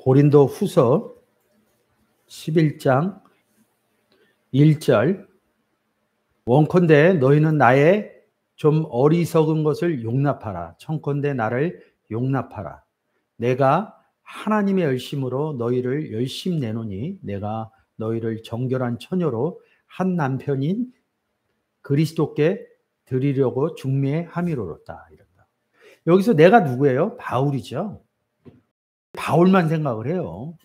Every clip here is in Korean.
고린도 후서 11장 1절 원컨대 너희는 나의 좀 어리석은 것을 용납하라. 청컨대 나를 용납하라. 내가 하나님의 열심으로 너희를 열심 내노니 내가 너희를 정결한 처녀로 한 남편인 그리스도께 드리려고 중매함이로다. 이런다. 여기서 내가 누구예요? 바울이죠. 바울만 생각을 해요.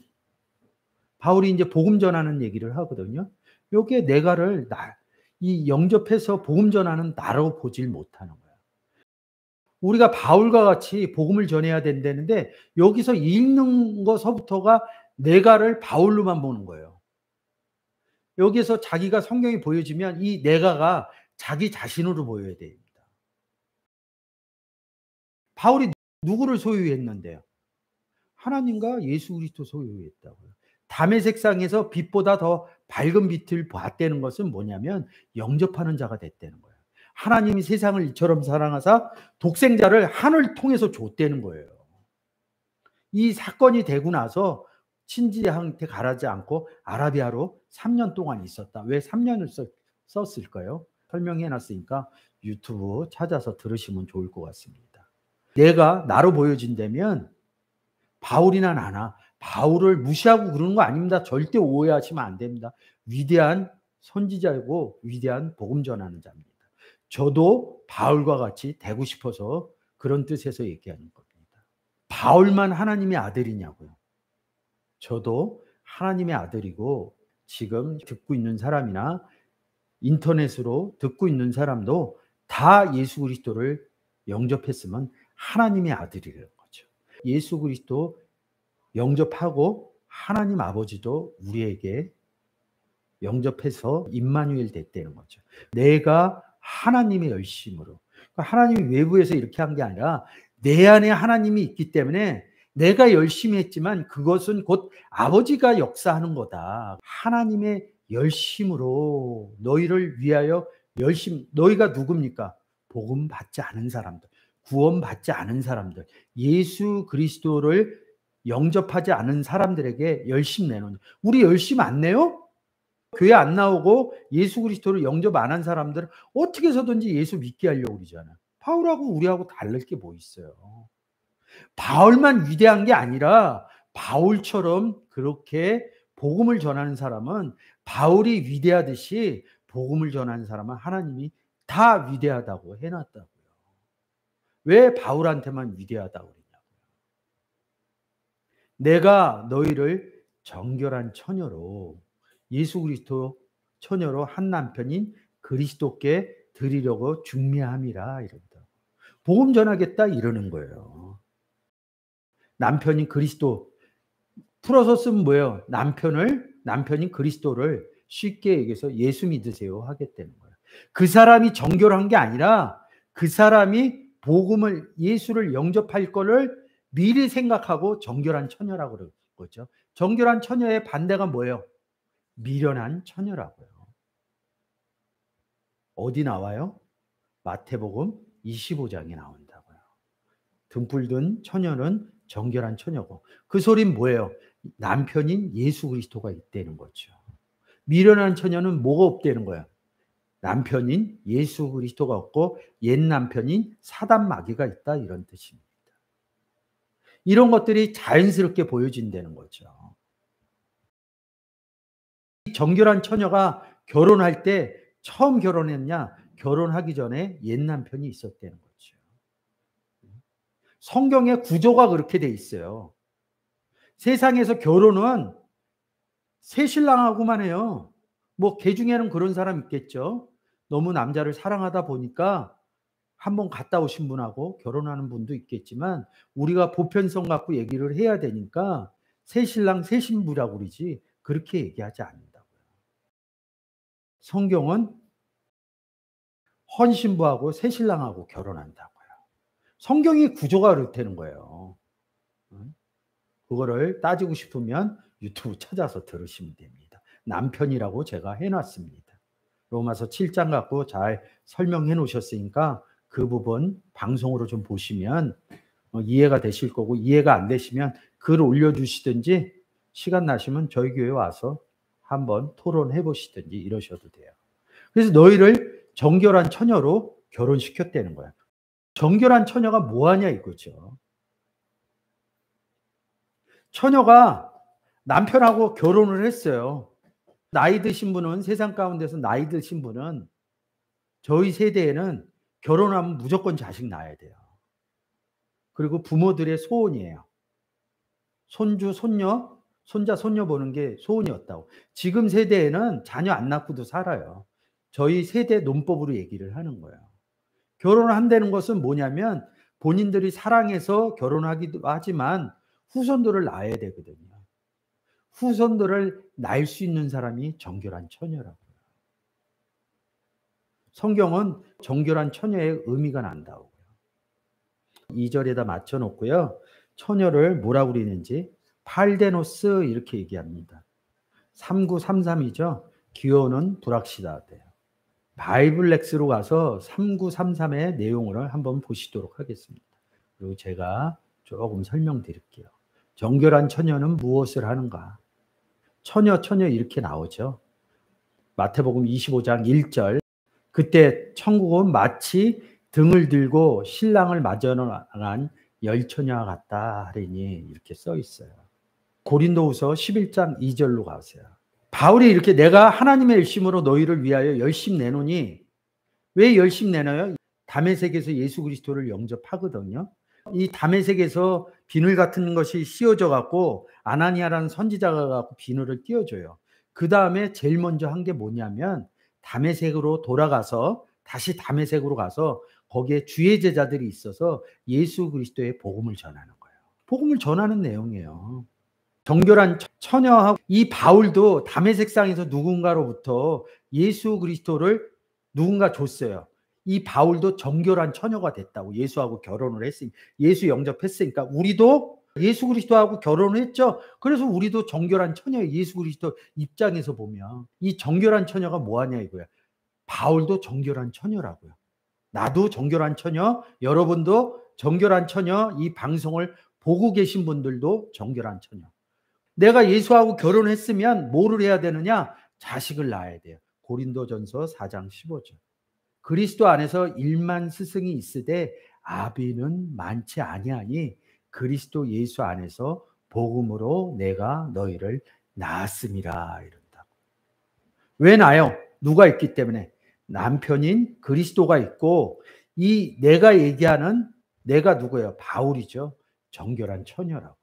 바울이 이제 복음 전하는 얘기를 하거든요. 여기에 내가를 이 영접해서 복음 전하는 나라고 보질 못하는 거야. 우리가 바울과 같이 복음을 전해야 된다는데 여기서 읽는 것서부터가 내가를 바울로만 보는 거예요. 여기에서 자기가 성경이 보여지면 이 내가가 자기 자신으로 보여야 됩니다. 바울이 누구를 소유했는데요? 하나님과 예수 그리스도 소유했다고요. 담의 색상에서 빛보다 더 밝은 빛을 봤다는 것은 뭐냐면 영접하는 자가 됐다는 거예요. 하나님이 세상을 이처럼 사랑하사 독생자를 하늘 통해서 줬다는 거예요. 이 사건이 되고 나서 친지한테 가라지 않고 아라비아로 3년 동안 있었다. 왜 3년을 썼을까요? 설명해 놨으니까 유튜브 찾아서 들으시면 좋을 것 같습니다. 내가 나로 보여진다면 바울이나 나나 바울을 무시하고 그러는 거 아닙니다. 절대 오해하시면 안 됩니다. 위대한 선지자이고 위대한 복음 전하는 자입니다. 저도 바울과 같이 되고 싶어서 그런 뜻에서 얘기하는 겁니다. 바울만 하나님의 아들이냐고요. 저도 하나님의 아들이고 지금 듣고 있는 사람이나 인터넷으로 듣고 있는 사람도 다 예수 그리스도를 영접했으면 하나님의 아들이라는 거죠. 예수 그리스도 영접하고 하나님 아버지도 우리에게 영접해서 임마누엘 됐다는 거죠. 내가 하나님의 열심으로. 하나님이 외부에서 이렇게 한 게 아니라 내 안에 하나님이 있기 때문에 내가 열심히 했지만 그것은 곧 아버지가 역사하는 거다. 하나님의 열심으로 너희를 위하여 너희가 누굽니까? 복음 받지 않은 사람들, 구원 받지 않은 사람들, 예수 그리스도를 영접하지 않은 사람들에게 열심 내놓는. 우리 열심 안 내요? 교회 안 나오고 예수 그리스도를 영접 안 한 사람들은 어떻게 해서든지 예수 믿게 하려고 그러잖아요. 바울하고 우리하고 다를 게 뭐 있어요. 바울만 위대한 게 아니라 바울처럼 그렇게 복음을 전하는 사람은 바울이 위대하듯이 복음을 전하는 사람은 하나님이 다 위대하다고 해놨다고요. 왜 바울한테만 위대하다고 그러냐고요. 내가 너희를 정결한 처녀로 예수 그리스도 처녀로 한 남편인 그리스도께 드리려고 중매함이라 이런다. 복음 전하겠다 이러는 거예요. 남편인 그리스도 풀어서 쓰면 뭐예요? 남편인 그리스도를 쉽게 얘기해서 예수 믿으세요 하겠다는 거예요. 그 사람이 정결한 게 아니라 그 사람이 복음을 예수를 영접할 거를 미리 생각하고 정결한 처녀라고 그러는 거죠. 정결한 처녀의 반대가 뭐예요? 미련한 처녀라고요. 어디 나와요? 마태복음 25장에 나온다고요. 등불 든 처녀는 정결한 처녀고 그 소리는 뭐예요? 남편인 예수 그리스도가 있다는 거죠. 미련한 처녀는 뭐가 없다는 거야? 남편인 예수 그리스도가 없고 옛 남편인 사단 마귀가 있다 이런 뜻입니다. 이런 것들이 자연스럽게 보여진다는 거죠. 정결한 처녀가 결혼할 때 처음 결혼했냐? 결혼하기 전에 옛 남편이 있었다는 거죠. 성경의 구조가 그렇게 돼 있어요. 세상에서 결혼은 새 신랑하고만 해요. 뭐 개 중에는 그런 사람 있겠죠. 너무 남자를 사랑하다 보니까 한번 갔다 오신 분하고 결혼하는 분도 있겠지만 우리가 보편성 갖고 얘기를 해야 되니까 새 신랑 새 신부라고 그러지 그렇게 얘기하지 않는다고요. 성경은 헌신부하고 새 신랑하고 결혼한다고요. 성경의 구조가 그렇다는 거예요. 그거를 따지고 싶으면 유튜브 찾아서 들으시면 됩니다. 남편이라고 제가 해놨습니다. 로마서 7장 갖고 잘 설명해 놓으셨으니까 그 부분 방송으로 좀 보시면 이해가 되실 거고 이해가 안 되시면 글 올려주시든지 시간 나시면 저희 교회 와서 한번 토론해 보시든지 이러셔도 돼요. 그래서 너희를 정결한 처녀로 결혼시켰다는 거야. 정결한 처녀가 뭐하냐 이거죠. 처녀가 남편하고 결혼을 했어요. 나이 드신 분은, 세상 가운데서 나이 드신 분은, 저희 세대에는 결혼하면 무조건 자식 낳아야 돼요. 그리고 부모들의 소원이에요. 손주, 손녀, 손자, 손녀 보는 게 소원이었다고. 지금 세대에는 자녀 안 낳고도 살아요. 저희 세대 논법으로 얘기를 하는 거예요. 결혼을 한다는 것은 뭐냐면 본인들이 사랑해서 결혼하기도 하지만 후손들을 낳아야 되거든요. 후손들을 낳을 수 있는 사람이 정결한 처녀라고요. 성경은 정결한 처녀의 의미가 난다고요. 2절에다 맞춰 놓고요. 처녀를 뭐라고 그리는지 팔데노스 이렇게 얘기합니다. 3933이죠. 기호는 불확실하대요. 바이블렉스로 가서 3933의 내용을 한번 보시도록 하겠습니다. 그리고 제가 조금 설명드릴게요. 정결한 처녀는 무엇을 하는가? 처녀 이렇게 나오죠. 마태복음 25장 1절. 그때 천국은 마치 등을 들고 신랑을 맞아 나간 열처녀와 같다 하리니 이렇게 써 있어요. 고린도후서 11장 2절로 가세요. 바울이 이렇게 내가 하나님의 일심으로 너희를 위하여 열심 내노니, 왜 열심 내나요? 다메섹에서 예수 그리스도를 영접하거든요. 이 다메섹에서 비늘 같은 것이 씌워져 갖고 아나니아라는 선지자가 갖고 비늘을 띄워줘요. 그 다음에 제일 먼저 한 게 뭐냐면 다메섹으로 돌아가서 다시 다메섹으로 가서 거기에 주의 제자들이 있어서 예수 그리스도의 복음을 전하는 거예요. 복음을 전하는 내용이에요. 정결한 처녀하고 이 바울도 다메섹상에서 누군가로부터 예수 그리스도를 누군가 줬어요. 이 바울도 정결한 처녀가 됐다고. 예수하고 결혼을 했으니, 예수 영접했으니까 우리도 예수 그리스도하고 결혼을 했죠. 그래서 우리도 정결한 처녀예요. 예수 그리스도 입장에서 보면 이 정결한 처녀가 뭐하냐 이거야. 바울도 정결한 처녀라고요. 나도 정결한 처녀, 여러분도 정결한 처녀, 이 방송을 보고 계신 분들도 정결한 처녀. 내가 예수하고 결혼했으면 뭐를 해야 되느냐? 자식을 낳아야 돼요. 고린도전서 4장 15절. 그리스도 안에서 1만 스승이 있으되 아비는 많지 아니하니 그리스도 예수 안에서 복음으로 내가 너희를 낳았음이라 이런다고. 왜 나요? 누가 있기 때문에. 남편인 그리스도가 있고, 이 내가 얘기하는 내가 누구예요? 바울이죠. 정결한 처녀라고요.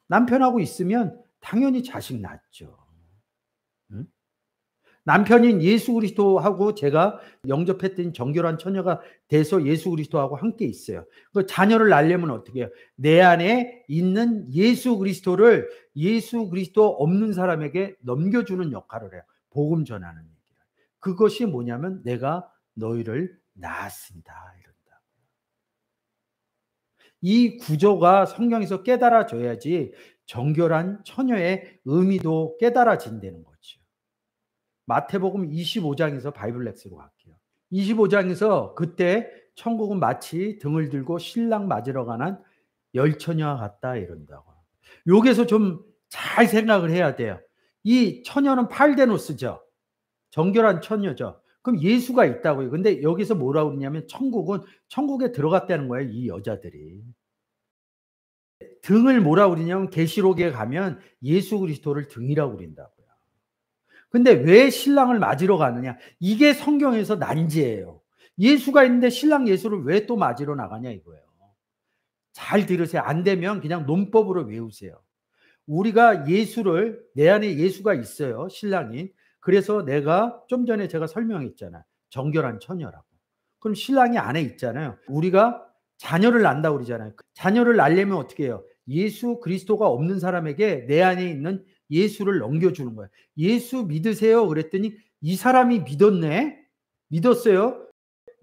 남편하고 있으면 당연히 자식 낳죠. 응? 남편인 예수 그리스도하고 제가 영접했던 정결한 처녀가 돼서 예수 그리스도하고 함께 있어요. 그 자녀를 낳으려면 어떻게 해요? 내 안에 있는 예수 그리스도를 예수 그리스도 없는 사람에게 넘겨주는 역할을 해요. 복음 전하는 얘기예요. 그것이 뭐냐면 내가 너희를 낳았습니다. 이런다. 이 구조가 성경에서 깨달아져야지 정결한 처녀의 의미도 깨달아진다는 거죠. 마태복음 25장에서 바이블렉스로 갈게요. 25장에서 그때 천국은 마치 등을 들고 신랑 맞으러 가는 열처녀와 같다 이런다고. 여기서 좀 잘 생각을 해야 돼요. 이 처녀는 팔데노스죠. 정결한 처녀죠. 그럼 예수가 있다고요. 근데 여기서 뭐라고 그러냐면 천국에 들어갔다는 거예요. 이 여자들이. 등을 뭐라고 그러냐면 계시록에 가면 예수 그리스도를 등이라고 그린다고요. 근데 왜 신랑을 맞으러 가느냐? 이게 성경에서 난제예요. 예수가 있는데 신랑 예수를 왜 또 맞으러 나가냐 이거예요. 잘 들으세요. 안 되면 그냥 논법으로 외우세요. 우리가 예수를, 내 안에 예수가 있어요. 신랑이. 그래서 내가 좀 전에 제가 설명했잖아요. 정결한 처녀라고. 그럼 신랑이 안에 있잖아요. 우리가 자녀를 낳는다고 그러잖아요. 자녀를 낳으려면 어떻게 해요? 예수 그리스도가 없는 사람에게 내 안에 있는 예수를 넘겨주는 거예요. 예수 믿으세요? 그랬더니 이 사람이 믿었네? 믿었어요?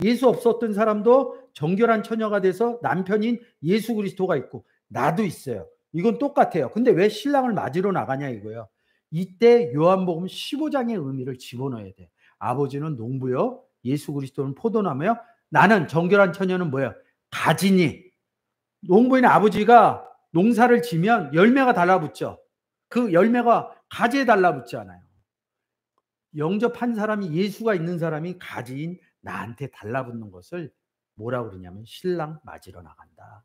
예수 없었던 사람도 정결한 처녀가 돼서 남편인 예수 그리스도가 있고 나도 있어요. 이건 똑같아요. 근데 왜 신랑을 맞으러 나가냐 이거예요. 이때 요한복음 15장의 의미를 집어넣어야 돼. 아버지는 농부요, 예수 그리스도는 포도나무요, 나는 정결한 처녀는 뭐예요? 가지니. 농부인 아버지가 농사를 지면 열매가 달라붙죠. 그 열매가 가지에 달라붙잖아요. 영접한 사람이, 예수가 있는 사람이 가지인 나한테 달라붙는 것을 뭐라고 그러냐면 신랑 맞으러 나간다.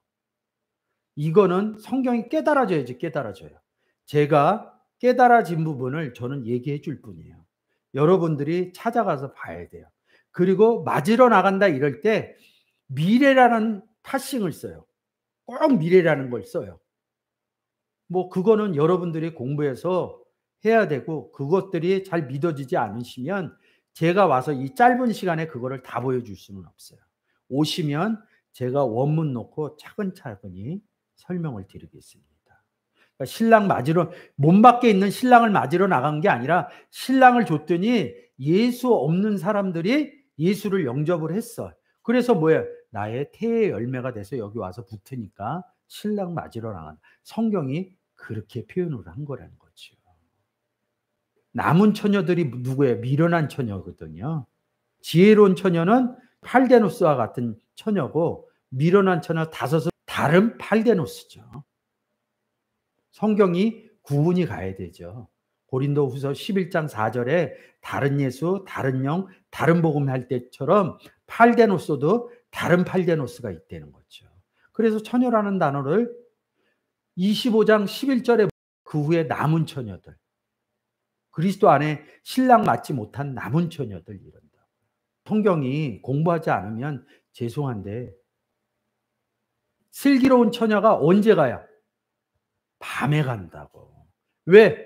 이거는 성경이 깨달아져야지, 깨달아져요. 제가 깨달아진 부분을 저는 얘기해 줄 뿐이에요. 여러분들이 찾아가서 봐야 돼요. 그리고 맞으러 나간다 이럴 때 미래라는 타싱을 써요. 꼭 미래라는 걸 써요. 뭐 그거는 여러분들이 공부해서 해야 되고, 그것들이 잘 믿어지지 않으시면 제가 와서 이 짧은 시간에 그거를 다 보여줄 수는 없어요. 오시면 제가 원문 놓고 차근차근히 설명을 드리겠습니다. 그러니까 신랑 맞으러, 몸 밖에 있는 신랑을 맞으러 나간 게 아니라 신랑을 줬더니 예수 없는 사람들이 예수를 영접을 했어. 그래서 뭐예요? 나의 태의 열매가 돼서 여기 와서 붙으니까 신랑 맞으러 나간. 성경이 그렇게 표현을 한 거라는 거죠. 남은 처녀들이 누구예요? 미련한 처녀거든요. 지혜로운 처녀는 팔데노스와 같은 처녀고, 미련한 처녀 다섯은 다른 팔데노스죠. 성경이 구분이 가야 되죠. 고린도후서 11장 4절에 다른 예수, 다른 영, 다른 복음 할 때처럼 팔데노스도 다른 팔데노스가 있다는 거죠. 그래서 처녀라는 단어를 25장 11절에 그 후에 남은 처녀들, 그리스도 안에 신랑 맞지 못한 남은 처녀들 이런다. 성경이 공부하지 않으면 죄송한데 슬기로운 처녀가 언제 가요? 밤에 간다고. 왜?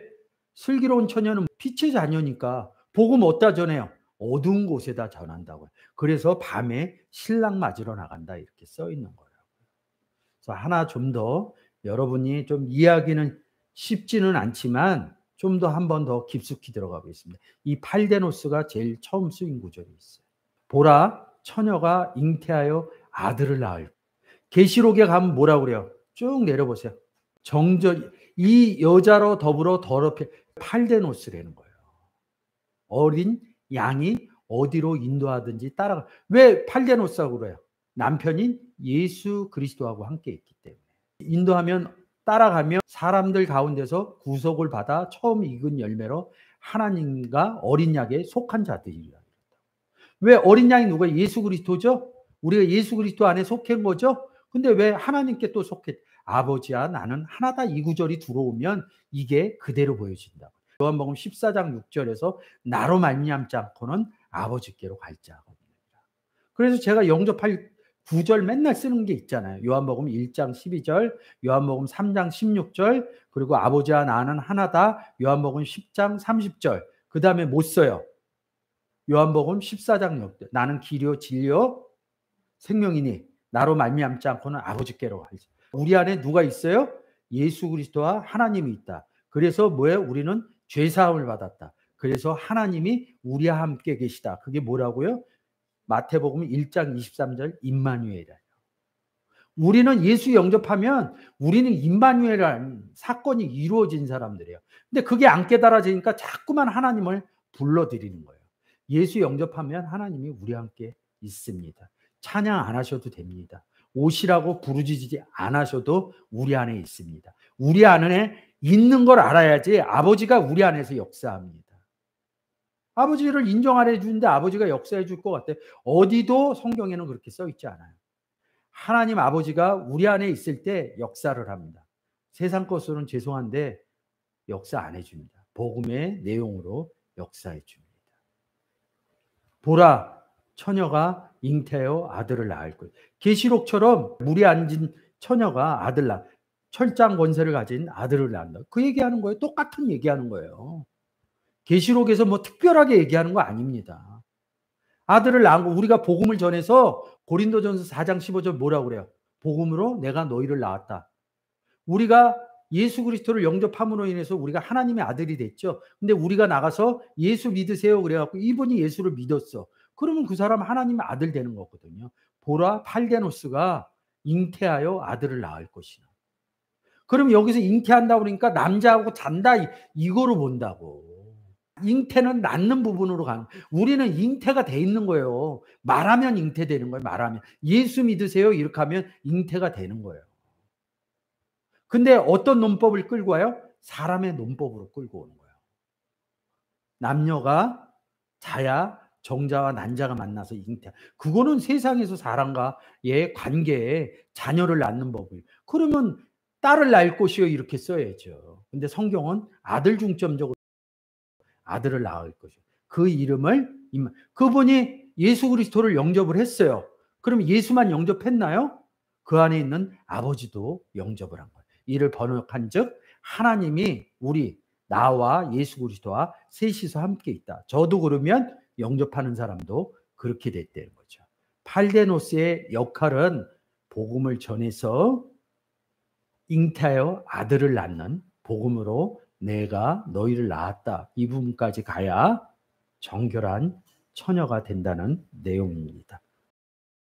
슬기로운 처녀는 빛의 자녀니까 복음 어디다 전해요? 어두운 곳에다 전한다고요. 그래서 밤에 신랑 맞으러 나간다 이렇게 써 있는 거예요. 그래서 하나 좀 더 여러분이 좀 이해하기는 쉽지는 않지만 좀 더 한 번 더 깊숙이 들어가 보겠습니다. 이 팔데노스가 제일 처음 쓰인 구절이 있어요. 보라, 처녀가 잉태하여 아들을 낳을. 계시록에 가면 뭐라고 그래요? 쭉 내려보세요. 정절, 이 여자로 더불어 더럽혀. 팔데노스라는 거예요. 어린 양이 어디로 인도하든지 따라가. 왜 팔데노스라고 그래요? 남편인 예수 그리스도하고 함께 있기 때문에. 인도하면, 따라가면 사람들 가운데서 구속을 받아 처음 익은 열매로 하나님과 어린 양에 속한 자들이라. 왜 어린 양이 누가? 예수 그리스도죠. 우리가 예수 그리스도 안에 속한 거죠. 근데 왜 하나님께 또 속해? 아버지야 나는 하나다. 이 구절이 들어오면 이게 그대로 보여진다. 요한복음 14장 6절에서 나로 말미암지 않고는 아버지께로 갈 자가 없느니라. 그래서 제가 영접할 구절 맨날 쓰는 게 있잖아요. 요한복음 1장 12절, 요한복음 3장 16절, 그리고 아버지와 나는 하나다. 요한복음 10장 30절. 그 다음에 못 써요. 요한복음 14장 6절. 나는 길이요 진리요 생명이니 나로 말미암지 않고는 아버지께로 가지. 우리 안에 누가 있어요? 예수 그리스도와 하나님이 있다. 그래서 뭐예요? 우리는 죄 사함을 받았다. 그래서 하나님이 우리와 함께 계시다. 그게 뭐라고요? 마태복음 1장 23절 임마누엘이에요. 우리는 예수 영접하면 우리는 임마누엘이라는 사건이 이루어진 사람들이에요. 근데 그게 안 깨달아지니까 자꾸만 하나님을 불러드리는 거예요. 예수 영접하면 하나님이 우리와 함께 있습니다. 찬양 안 하셔도 됩니다. 오시라고 부르짖지 안 하셔도 우리 안에 있습니다. 우리 안에 있는 걸 알아야지 아버지가 우리 안에서 역사합니다. 아버지를 인정 안 해주는데 아버지가 역사해 줄 것 같아요. 어디도 성경에는 그렇게 써 있지 않아요. 하나님 아버지가 우리 안에 있을 때 역사를 합니다. 세상 것으로는 죄송한데 역사 안 해줍니다. 복음의 내용으로 역사해 줍니다. 보라, 처녀가 잉태하여 아들을 낳을 것. 계시록처럼 물에 앉은 처녀가 아들 낳, 철장 권세를 가진 아들을 낳는다. 그 얘기하는 거예요. 똑같은 얘기하는 거예요. 계시록에서 뭐 특별하게 얘기하는 거 아닙니다. 아들을 낳은 거, 우리가 복음을 전해서 고린도전서 4장 15절 뭐라고 그래요? 복음으로 내가 너희를 낳았다. 우리가 예수 그리스도를 영접함으로 인해서 우리가 하나님의 아들이 됐죠. 근데 우리가 나가서 예수 믿으세요 그래갖고 이분이 예수를 믿었어. 그러면 그 사람 하나님의 아들 되는 거거든요. 보라, 팔데노스가 잉태하여 아들을 낳을 것이나. 그럼 여기서 잉태한다 그러니까 남자하고 잔다 이거로 본다고. 잉태는 낳는 부분으로 가는. 우리는 잉태가 돼 있는 거예요. 말하면 잉태되는 거예요. 말하면 예수 믿으세요 이렇게 하면 잉태가 되는 거예요. 근데 어떤 논법을 끌고 와요? 사람의 논법으로 끌고 오는 거예요. 남녀가 자야 정자와 난자가 만나서 잉태. 그거는 세상에서 사람과의 관계에 자녀를 낳는 법을. 그러면 딸을 낳을 것이요 이렇게 써야죠. 근데 성경은 아들 중점적으로 아들을 낳을 것이요. 그 이름을 그분이 예수 그리스도를 영접을 했어요. 그럼 예수만 영접했나요? 그 안에 있는 아버지도 영접을 한 거예요. 이를 번역한즉 하나님이 나와 예수 그리스도와 셋이서 함께 있다. 저도 그러면 영접하는 사람도 그렇게 됐다는 거죠. 팔데노스의 역할은 복음을 전해서 잉태하여 아들을 낳는 복음으로 내가 너희를 낳았다. 이 부분까지 가야 정결한 처녀가 된다는 내용입니다.